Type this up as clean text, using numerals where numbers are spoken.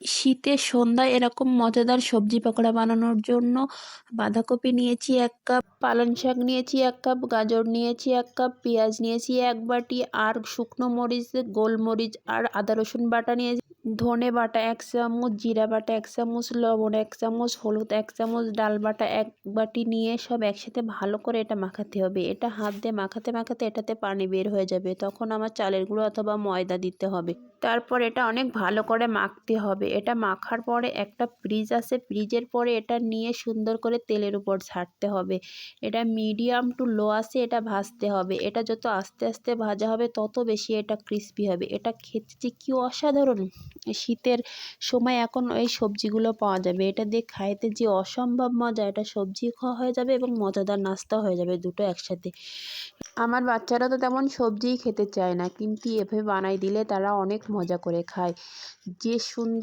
শীতের সন্ধ্যায় এরকম মজাদার সবজি পকোড়া বানানোর জন্য বাঁধাকপি নিয়েছি 1 কাপ, পালং শাক নিয়েছি 1 কাপ, গাজর নিয়েছি 1 কাপ, পেঁয়াজ নিয়েছি 1 বাটি, আর শুকনো মরিচ, গোলমরিচ আর আদা রসুন বাটা নিয়েছি, ধনে বাটা 1 চামচ, জিরা বাটা 1 চামচ, লবণ 1 চামচ, হলুদ 1 চামচ, ডাল বাটা 1 বাটি নিয়ে সব একসাথে ভালো করে এটা মাখাতে হবে। এটা হাত দিয়ে মাখাতে মাখাতে এটাতে পানি বের হয়ে যাবে, তখন আমার চালের গুঁড়ো অথবা ময়দা দিতে হবে। তারপর এটা অনেক ভালো করে মাখতে হবে। এটা মাখার পরে একটা ফ্রিজ আছে, ফ্রিজের পরে এটা নিয়ে সুন্দর করে তেলের উপর ছাড়তে হবে। এটা মিডিয়াম টু লো আছে এটা ভাজতে হবে। এটা যত আস্তে আস্তে ভাজা হবে তত বেশি এটা ক্রিস্পি হবে। এটা খেতে যে কী অসাধারণ! শীতের সময় এখন এই সবজিগুলো পাওয়া যাবে, এটা দিয়ে খাইতে যে অসম্ভব মজা। এটা সবজি খাওয়া হয়ে যাবে এবং মজাদার নাস্তা হয়ে যাবে, দুটো একসাথে। আমার বাচ্চারা তো তেমন সবজিই খেতে চায় না, কিন্তু এভাবে বানাই দিলে তারা অনেক মজা করে খায়। যে সুন্দর